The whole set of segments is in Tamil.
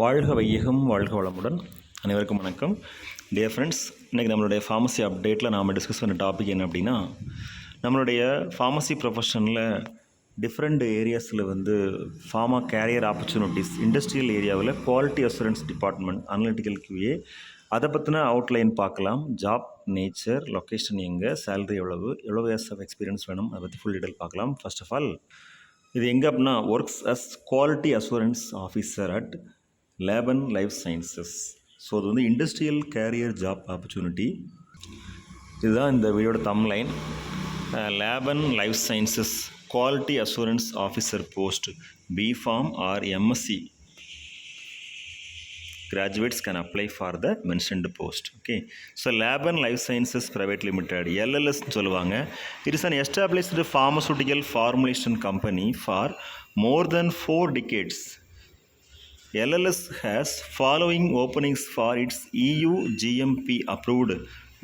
வாழ்க வையகம் வாழ்க வளமுடன். அனைவருக்கும் வணக்கம். டியர் ஃப்ரெண்ட்ஸ், இன்றைக்கி நம்மளுடைய ஃபார்மசி அப்டேட்டில் நாம் டிஸ்கஸ் பண்ண டாபிக் என்ன அப்படின்னா, நம்மளுடைய ஃபார்மசி ப்ரொஃபஷனில் டிஃப்ரெண்ட் ஏரியாஸில் ஃபார்மா கேரியர் ஆப்பர்ச்சுனிட்டிஸ், இண்டஸ்ட்ரியல் ஏரியாவில் quality assurance department, analytical QA, அதை பற்றின அவுட்லைன் பார்க்கலாம். ஜாப் நேச்சர், லொக்கேஷன் எங்கே, சேலரி எவ்வளோ இயர்ஸ் ஆஃப் எக்ஸ்பீரியன்ஸ் வேணும், அதை பற்றி ஃபுல் டீட்டெயில் பார்க்கலாம். ஃபர்ஸ்ட் ஆஃப் ஆல் இது எங்கே அப்படின்னா, works as quality assurance officer at Laban life sciences. So அது இண்டஸ்ட்ரியல் கேரியர் ஜாப் ஆப்பர்ச்சுனிட்டி. இதுதான் இந்த வீடியோட thumbnail. Laban life sciences quality assurance officer post, B.Pharm or MSc graduates can apply for the mentioned post. Okay, so Laban Life Sciences Private Limited, LLS சொல்லுவாங்க. It is an established pharmaceutical formulation company for more than 4 decades. LLS has following openings for its EU GMP approved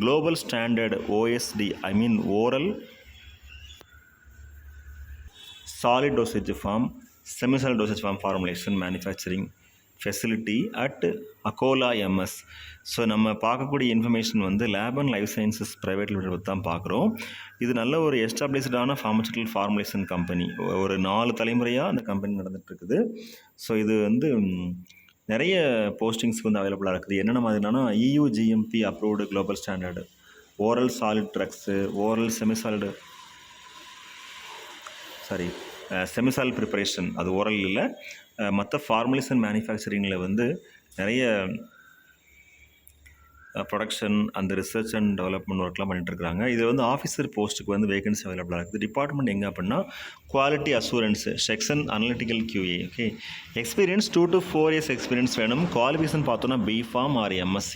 global standard OSD, oral solid dosage form, semi-solid dosage form formulation manufacturing facility at Akola MS. So நம்ம பார்க்கக்கூடிய information Laban life sciences private limited பற்றி தான் பார்க்குறோம். இது நல்ல ஒரு எஸ்டாப்ளிஷ்டான ஃபார்மசூட்டிக்கல் ஃபார்முலேஷன் கம்பெனி. ஒரு 4 தலைமுறையாக அந்த கம்பெனி நடந்துகிட்ருக்குது. ஸோ இது நிறைய போஸ்டிங்ஸ்க்கு அவைலபிளாக இருக்குது. என்னென்ன மாதிரினா, EU GMP approved global standard, oral solid drugs, oral semisolid preparation, அது ஓரல் இல்லை, மற்ற ஃபார்முலேஷன் மேனுஃபேக்சரிங்கில் நிறைய ப்ரொடக்ஷன் அந்த ரிசர்ச் அண்ட் டெவலப்மெண்ட் ஒர்க்லாம் பண்ணிட்டுருக்காங்க. இது ஆஃபீஸர் போஸ்ட்டுக்கு வேகன்சி அவைலபிளாக இருக்குது. டிபார்ட்மெண்ட் எங்கே அப்படின்னா, quality assurance section analytical QA. Okay, experience 2 to 4 years experience வேணும். குவாலிஃபிகேஷன் பார்த்தோன்னா B.Pharm or MSc.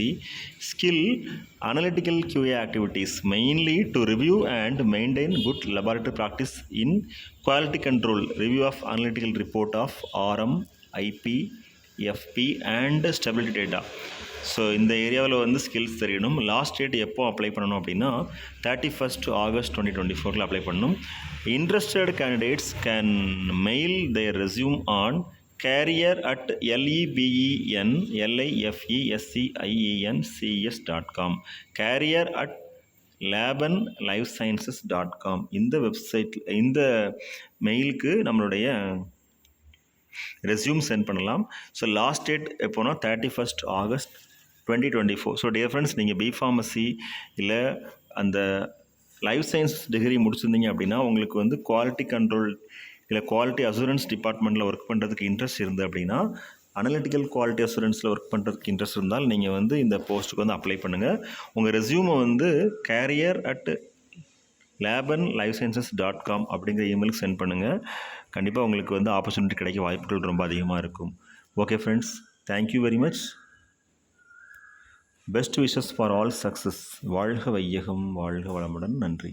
Skill analytical QA activities mainly to review and maintain good laboratory practice in quality control, review of analytical report of RM, IP, FP and stability data. So இந்த ஏரியாவில் ஸ்கில்ஸ் தெரியணும். லாஸ்ட் டேட் எப்போ அப்ளை பண்ணணும் அப்படின்னா 31st August 2024 அப்ளை பண்ணணும். Interested candidates can mail their resume on career@LEBENLIFESCIENCS.com, career@labanlifesciences.com. இந்த வெப்சைட், இந்த மெயிலுக்கு நம்மளுடைய ரெஸ்யூம் சென்ட் பண்ணலாம். ஸோ லாஸ்ட் டேட் எப்போனா 31st August 2024. So dear friends, நீங்கள் B.Pharmacy இல்லை அந்த லைஃப் சயின்ஸ் டிகிரி முடிச்சிருந்தீங்க அப்படின்னா, உங்களுக்கு குவாலிட்டி கண்ட்ரோல் இல்லை குவாலிட்டி அசூரன்ஸ் டிபார்ட்மெண்ட்டில் ஒர்க் பண்ணுறதுக்கு இன்ட்ரெஸ்ட் இருந்து அப்படின்னா, அனலிட்டிக்கல் குவாலிட்டி அசூரன்ஸில் ஒர்க் பண்ணுறதுக்கு இன்ட்ரெஸ்ட் இருந்தால் நீங்கள் இந்த போஸ்ட்டுக்கு அப்ளை பண்ணுங்கள். உங்கள் ரெஸ்யூமை career@labanlifesciences.com அப்படிங்கிற இமெயிலுக்கு சென்ட் பண்ணுங்கள். கண்டிப்பாக உங்களுக்கு ஆப்பர்ச்சுனிட்டி கிடைக்க வாய்ப்புகள் ரொம்ப அதிகமாக இருக்கும். Okay friends, thank you very much. Best wishes for all success. வாழ்க வையகம் வாழ்க வளமுடன். நன்றி.